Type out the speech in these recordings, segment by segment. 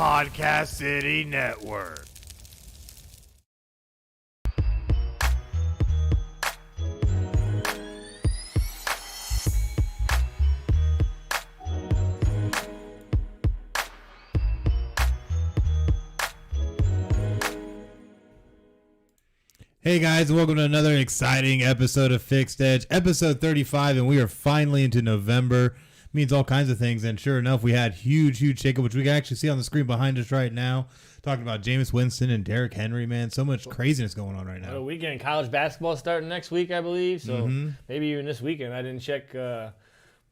Podcast City Network. Hey guys, welcome to another exciting episode of Fixed Edge, episode 35, and we are finally into November. Means all kinds of things, and sure enough, we had huge shakeup, which we can actually see on the screen behind us right now. Talking about Jameis Winston and Derrick Henry, man. So much craziness going on right now. What a weekend. College basketball starting next week, I believe, so maybe even this weekend. I didn't check, but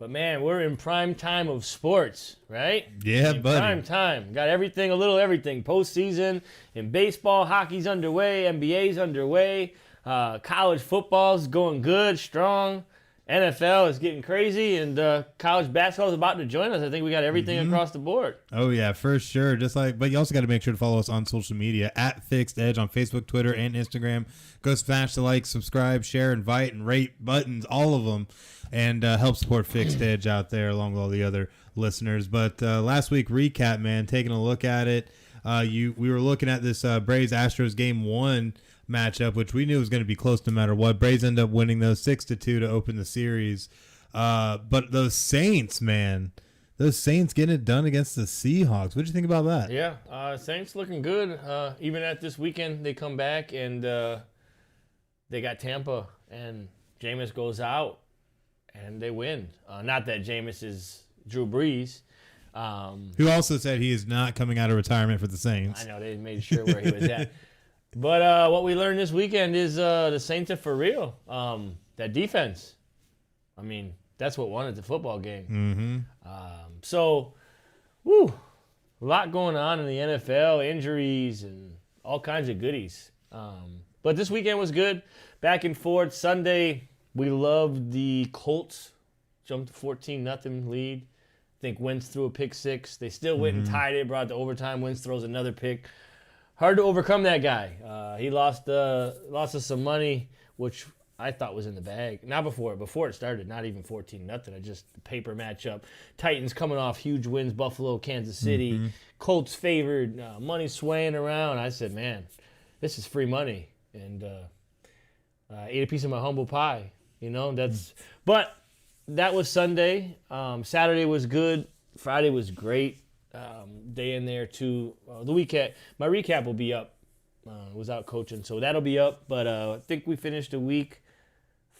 man, we're in prime time of sports, right? Yeah, buddy. Prime time. Got everything, a little everything. Postseason in baseball, hockey's underway, NBA's underway, college football's going good, strong. NFL is getting crazy, and college basketball is about to join us. I think we got everything across the board. Oh, yeah, for sure. But you also got to make sure to follow us on social media at Fixed Edge on Facebook, Twitter, and Instagram. Go smash the like, subscribe, share, invite, and rate buttons, all of them, and help support Fixed Edge out there along with all the other listeners. But last week recap, man, taking a look at it. We were looking at this Braves-Astros Game 1 matchup, which we knew was going to be close no matter what. Braves end up winning those 6-2 to open the series. But those Saints, man, getting it done against the Seahawks. What do you think about that? Yeah, Saints looking good. Even at this weekend, they come back and they got Tampa, and Jameis goes out, and they win. Not that Jameis is Drew Brees. Who also said he is not coming out of retirement for the Saints. I know, they made sure where he was at. But what we learned this weekend is the Saints are for real. That defense, I mean, that's what won at the football game. So, a lot going on in the NFL, injuries and all kinds of goodies. But this weekend was good. Back and forth. Sunday, we loved the Colts. Jumped to 14-0 lead. I think Wentz threw a pick six. They still went and tied it, brought it to overtime. Wentz throws another pick. Hard to overcome that guy. He lost us some money, which I thought was in the bag. Not before it started. Not even 14-0. I just the paper matchup. Titans coming off huge wins. Buffalo, Kansas City. Colts favored. Money swaying around. I said, man, this is free money, and ate a piece of my humble pie. You know But that was Sunday. Saturday was good. Friday was great. Day in there too. The weekend, my recap will be up. Was out coaching, so that'll be up. But I think we finished the week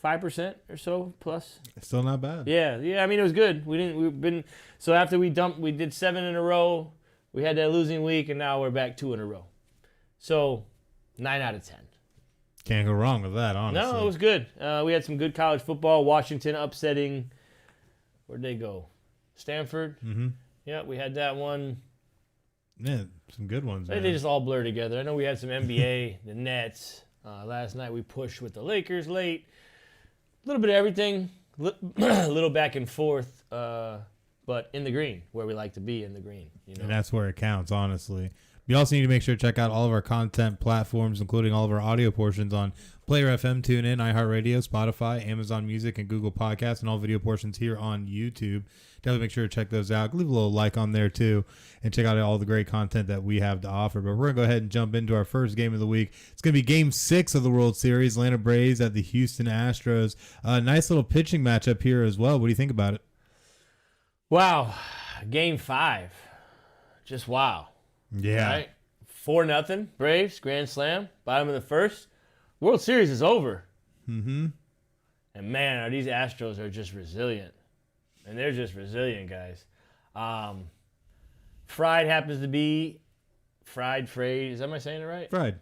5% or so plus. Still not bad. Yeah. I mean, it was good. So after we did 7 in a row. We had that losing week, and now we're back 2 in a row. So 9 out of 10. Can't go wrong with that, honestly. No, it was good. We had some good college football. Washington upsetting. Where'd they go? Stanford. Yeah, we had that one. Yeah, some good ones. They just all blur together. I know we had some NBA, the Nets. Last night we pushed with the Lakers late. A little bit of everything, a little back and forth, but in the green, where we like to be in the green. You know? And that's where it counts, honestly. You also need to make sure to check out all of our content platforms, including all of our audio portions on PlayerFM, TuneIn, iHeartRadio, Spotify, Amazon Music, and Google Podcasts, and all video portions here on YouTube. Definitely make sure to check those out. Leave a little like on there, too, and check out all the great content that we have to offer. But we're going to go ahead and jump into our first game of the week. It's going to be Game 6 of the World Series, Atlanta Braves at the Houston Astros. A nice little pitching matchup here as well. What do you think about it? Wow. Game 5. Just wow. Yeah. Right? 4-0, Braves, grand slam, bottom of the first. World Series is over. And man, are these Astros are just resilient. And they're just resilient, guys. Fried happens to be, Fried, am I saying it right? Fried.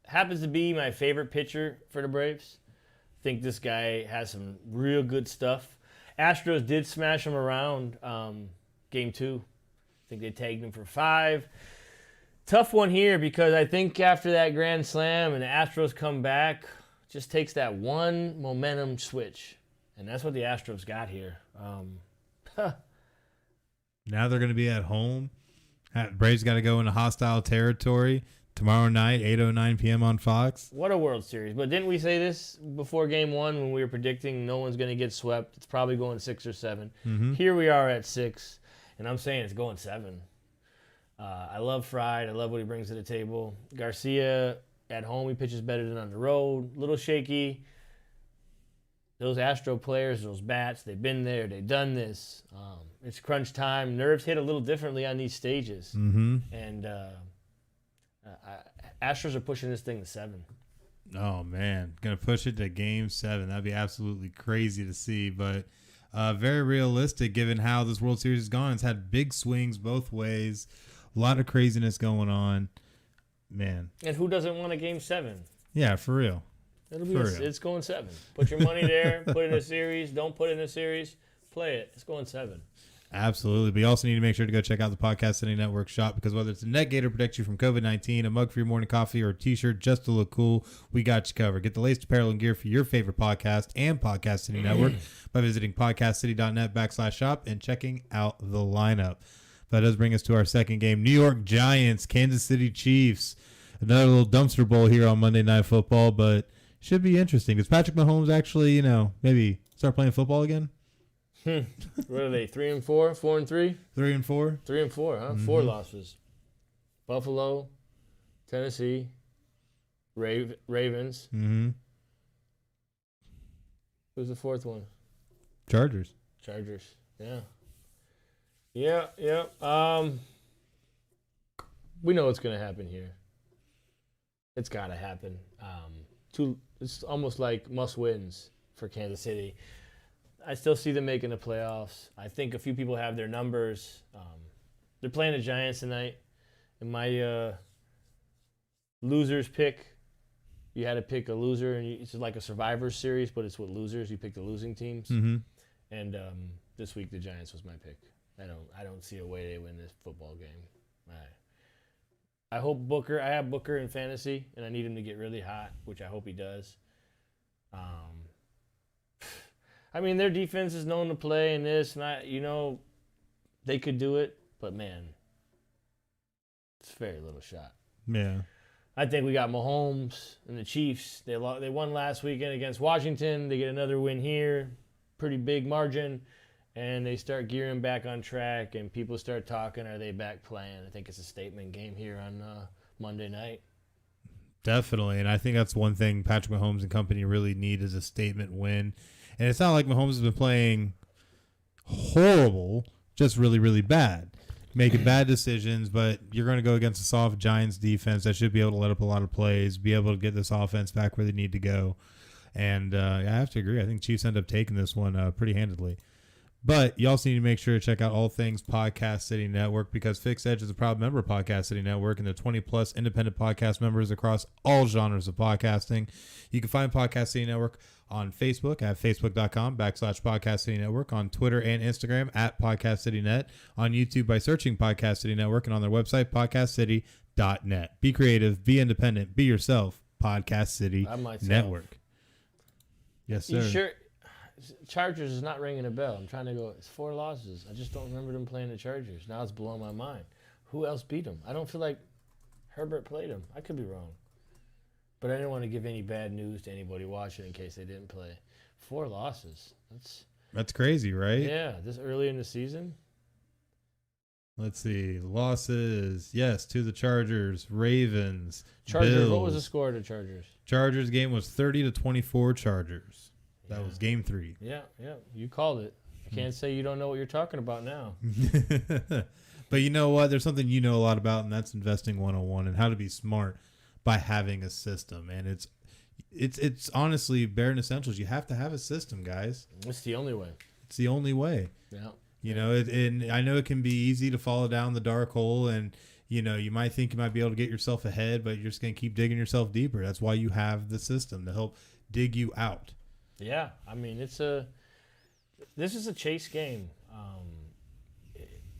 Happens to be my favorite pitcher for the Braves. I think this guy has some real good stuff. Astros did smash him around Game 2. I think they tagged him for 5. Tough one here because I think after that grand slam and the Astros come back, just takes that one momentum switch. And that's what the Astros got here. Now they're going to be at home. Braves got to go into hostile territory tomorrow night, 8:09 p.m. on Fox. What a World Series. But didn't we say this before Game 1 when we were predicting no one's going to get swept? It's probably going 6 or 7. Here we are at 6, and I'm saying it's going 7. I love Fried. I love what he brings to the table. Garcia at home, he pitches better than on the road. Little shaky. Those Astro players, those bats, they've been there. They've done this. It's crunch time. Nerves hit a little differently on these stages. Mm-hmm. And Astros are pushing this thing to 7. Oh, man. Going to push it to Game 7. That'd be absolutely crazy to see, but very realistic given how this World Series has gone. It's had big swings both ways. A lot of craziness going on. Man. And who doesn't want a Game 7? Yeah, for real. It's going 7. Put your money there. Put it in a series. Don't put it in a series. Play it. It's going 7. Absolutely. But you also need to make sure to go check out the Podcast City Network shop, because whether it's a neck gaiter to protect you from COVID-19, a mug for your morning coffee, or a t-shirt just to look cool, we got you covered. Get the latest apparel and gear for your favorite podcast and Podcast City Network by visiting podcastcity.net/shop and checking out the lineup. That does bring us to our second game. New York Giants, Kansas City Chiefs. Another little dumpster bowl here on Monday Night Football, but should be interesting. Does Patrick Mahomes actually, maybe start playing football again? What are they, 3-4, 4-3? 3-4? 3-4, huh? Mm-hmm. 4 losses. Buffalo, Tennessee, Ravens. Mm-hmm. Who's the fourth one? Chargers. Yeah. We know what's going to happen here. It's got to happen. It's almost like must-wins for Kansas City. I still see them making the playoffs. I think a few people have their numbers. They're playing the Giants tonight. In my losers pick, you had to pick a loser, and it's like a Survivor series, but it's with losers. You pick the losing teams. Mm-hmm. And this week, the Giants was my pick. I don't see a way they win this football game. I hope Booker. I have Booker in fantasy, and I need him to get really hot, which I hope he does. I mean, their defense is known to play in this, and they could do it, but man, it's very little shot. Yeah. I think we got Mahomes and the Chiefs. They won last weekend against Washington. They get another win here, pretty big margin, and they start gearing back on track, and people start talking, are they back playing? I think it's a statement game here on Monday night. Definitely, and I think that's one thing Patrick Mahomes and company really need is a statement win. And it's not like Mahomes has been playing horrible, just really, really bad. Making bad decisions, but you're going to go against a soft Giants defense that should be able to let up a lot of plays, be able to get this offense back where they need to go. And I have to agree. I think Chiefs end up taking this one pretty handedly. But you also need to make sure to check out all things Podcast City Network, because FixedEdge is a proud member of Podcast City Network, and they're 20-plus independent podcast members across all genres of podcasting. You can find Podcast City Network on Facebook at facebook.com/Podcast City Network, on Twitter and Instagram at Podcast City Net, on YouTube by searching Podcast City Network, and on their website, podcastcity.net. Be creative, be independent, be yourself. Podcast City Network. Yes, sir. You sure? Chargers is not ringing a bell. I'm trying to go, it's 4 losses. I just don't remember them playing the Chargers. Now it's blowing my mind. Who else beat them? I don't feel like Herbert played them. I could be wrong. But I didn't want to give any bad news to anybody watching in case they didn't play. 4 losses. That's crazy, right? Yeah, this early in the season. Let's see. Losses, yes, to the Chargers, Ravens, Chargers. Bills. What was the score of the Chargers? Chargers game was 30-24 Chargers. That was game 3. Yeah. You called it. You can't say you don't know what you're talking about now. But you know what? There's something you know a lot about, and that's investing 101 and how to be smart by having a system. And it's honestly bare essentials. You have to have a system, guys. It's the only way. It's the only way. Yeah. And I know it can be easy to fall down the dark hole, and you might think you might be able to get yourself ahead, but you're just going to keep digging yourself deeper. That's why you have the system to help dig you out. Yeah, I mean, this is a chase game,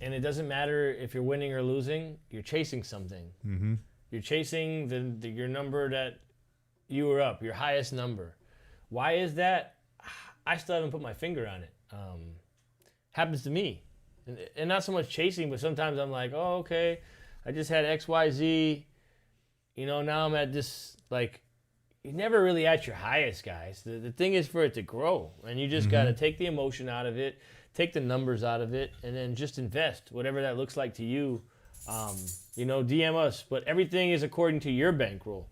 and it doesn't matter if you're winning or losing. You're chasing something. Mm-hmm. You're chasing your number that you were up, your highest number. Why is that? I still haven't put my finger on it. Happens to me, and not so much chasing, but sometimes I'm like, oh, okay, I just had X, Y, Z. Now I'm at this like. You're never really at your highest, guys. The thing is for it to grow, and you just got to take the emotion out of it, take the numbers out of it, and then just invest, whatever that looks like to you. DM us. But everything is according to your bankroll.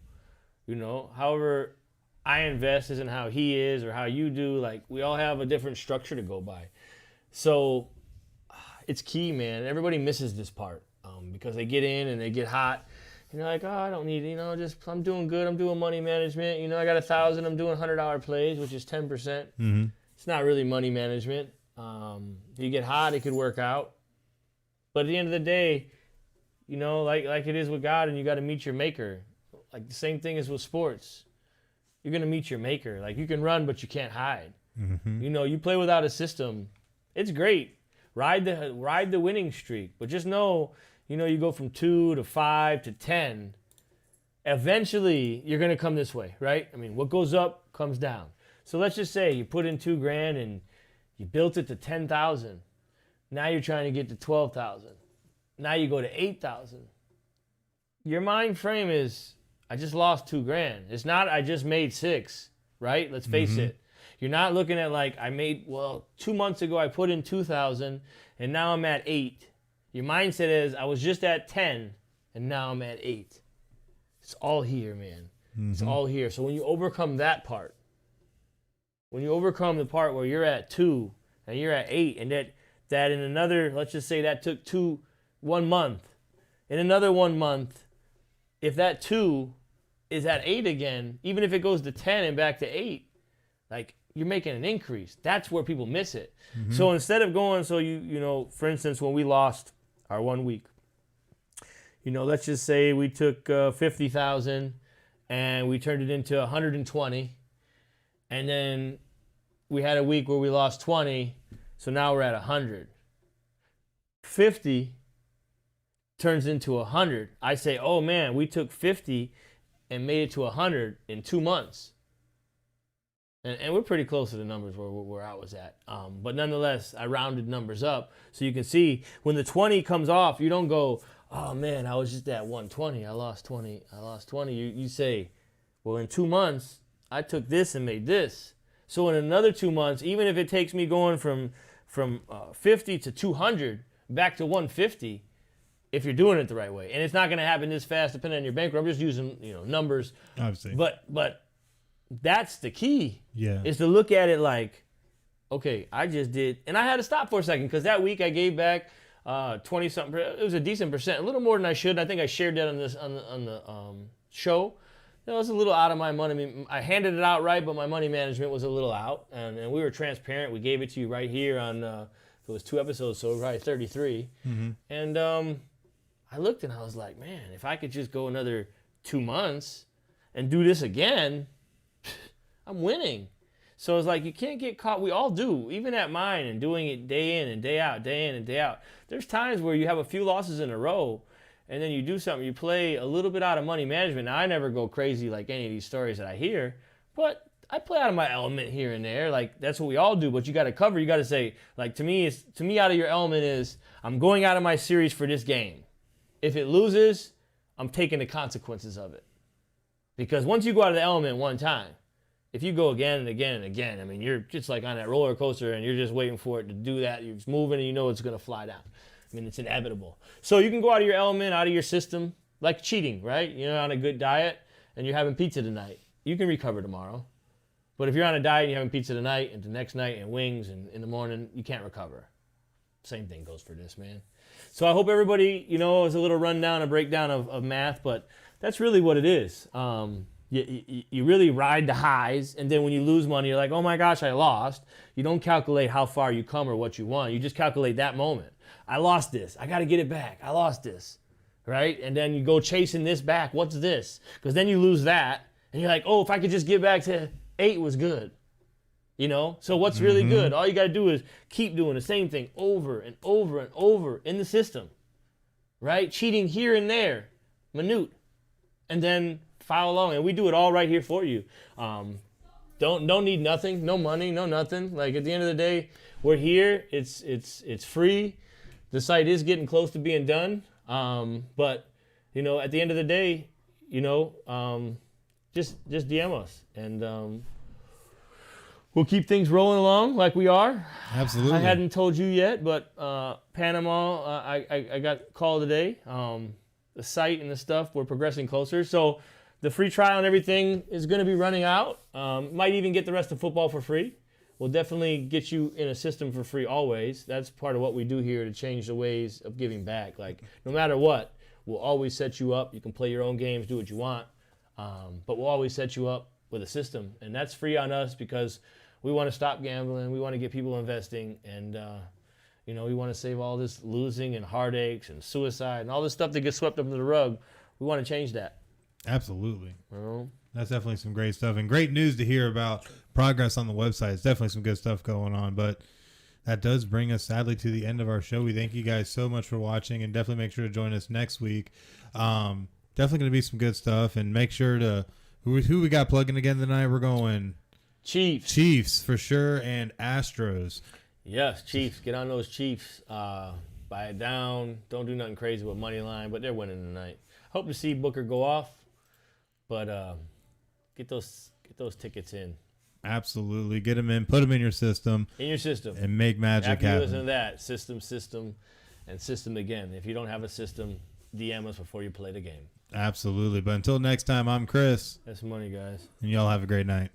However I invest isn't how he is or how you do. Like, we all have a different structure to go by. So it's key, man. Everybody misses this part because they get in and they get hot. And they're like, oh, I don't need, I'm doing good. I'm doing money management. I got 1,000. I'm doing $100 plays, which is 10%. Mm-hmm. It's not really money management. You get hot, it could work out. But at the end of the day, like it is with God, and you got to meet your maker. Like the same thing is with sports. You're going to meet your maker. Like, you can run, but you can't hide. Mm-hmm. You play without a system. It's great. Ride the winning streak. But just know, you go from 2 to 5 to 10. Eventually, you're going to come this way, right? I mean, what goes up comes down. So let's just say you put in $2,000 and you built it to 10,000. Now you're trying to get to 12,000. Now you go to 8,000. Your mind frame is, I just lost $2,000. It's not, I just made 6, right? Let's face it. You're not looking at like, 2 months ago I put in 2,000 and now I'm at 8. Your mindset is, I was just at 10 and now I'm at 8. It's all here, man. It's all here. So when you overcome that part, when you overcome the part where you're at 2 and you're at 8, and that in another, let's just say that took 1 month. In another 1 month, if that 2 is at 8 again, even if it goes to 10 and back to 8, like, you're making an increase. That's where people miss it. So instead of going, for instance, when we lost our 1 week, let's just say we took 50,000 and we turned it into 120. And then we had a week where we lost 20, so now we're at 100. 50 turns into 100. I say, oh man, we took 50 and made it to 100 in 2 months. And we're pretty close to the numbers where I was at. But nonetheless, I rounded numbers up. So you can see when the 20 comes off, you don't go, oh man, I was just at 120. I lost 20. You say, well, in 2 months, I took this and made this. So in another 2 months, even if it takes me going from 50 to 200 back to 150, if you're doing it the right way, and it's not going to happen this fast, depending on your bankroll. I'm just using numbers. Obviously. But that's the key. Yeah. Is to look at it like, okay, I just did, and I had to stop for a second because that week I gave back 20 something. It was a decent percent, a little more than I should. I think I shared that on the show. It was a little out of my money. I mean, I handed it out right, but my money management was a little out, and we were transparent. We gave it to you right here on it was 2 episodes, so probably 33. And I looked and I was like, man, if I could just go another 2 months and do this again, I'm winning. So it's like, you can't get caught. We all do, even at mine, and doing it day in and day out, day in and day out. There's times where you have a few losses in a row, and then you do something, you play a little bit out of money management. Now, I never go crazy like any of these stories that I hear, but I play out of my element here and there. Like, that's what we all do, but you got to cover. You got to say, like, to me, out of your element is, I'm going out of my series for this game. If it loses, I'm taking the consequences of it. Because once you go out of the element one time, if you go again and again and again, I mean, you're just like on that roller coaster and you're just waiting for it to do that. You're just moving and you know it's going to fly down. I mean, it's inevitable. So you can go out of your element, out of your system, like cheating, right? You're on a good diet and you're having pizza tonight. You can recover tomorrow. But if you're on a diet and you're having pizza tonight and the next night and wings and in the morning, you can't recover. Same thing goes for this, man. So I hope everybody, is a little rundown, a breakdown of math, but that's really what it is. You really ride the highs, and then when you lose money, you're like, oh my gosh, I lost. You don't calculate how far you come or what you won. You just calculate that moment. I lost this. I got to get it back. I lost this, right? And then you go chasing this back. What's this? Because then you lose that, and you're like, oh, if I could just get back to 8 was good. So what's really good? All you got to do is keep doing the same thing over and over and over in the system, right? Cheating here and there, minute, and then follow along. And we do it all right here for you. Don't need nothing, no money, no nothing. Like, at the end of the day, we're here. It's free. The site is getting close to being done. But at the end of the day, just DM us and we'll keep things rolling along like we are. Absolutely. I hadn't told you yet, but Panama, I got called today. The site and the stuff, we're progressing closer. So the free trial and everything is going to be running out. Might even get the rest of football for free. We'll definitely get you in a system for free always. That's part of what we do here to change the ways of giving back. Like, no matter what, we'll always set you up. You can play your own games, do what you want, but we'll always set you up with a system. And that's free on us because we want to stop gambling. We want to get people investing. And, we want to save all this losing and heartaches and suicide and all this stuff that gets swept up under the rug. We want to change that. Absolutely. Well, that's definitely some great stuff and great news to hear about progress on the website. It's definitely some good stuff going on, but that does bring us sadly to the end of our show. We thank you guys so much for watching and definitely make sure to join us next week. Definitely going to be some good stuff and make sure to, who we got plugging again tonight? We're going Chiefs for sure and Astros. Yes, Chiefs. Get on those Chiefs. Buy it down. Don't do nothing crazy with money line, but they're winning tonight. Hope to see Booker go off, but get those tickets in. Absolutely. Get them in. Put them in your system. And make magic happen. After you listen happen. to that, system, and system again. If you don't have a system, DM us before you play the game. Absolutely. But until next time, I'm Chris. That's money, guys. And y'all have a great night.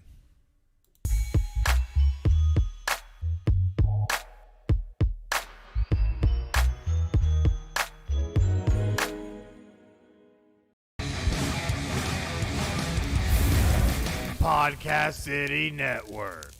Podcast City Network.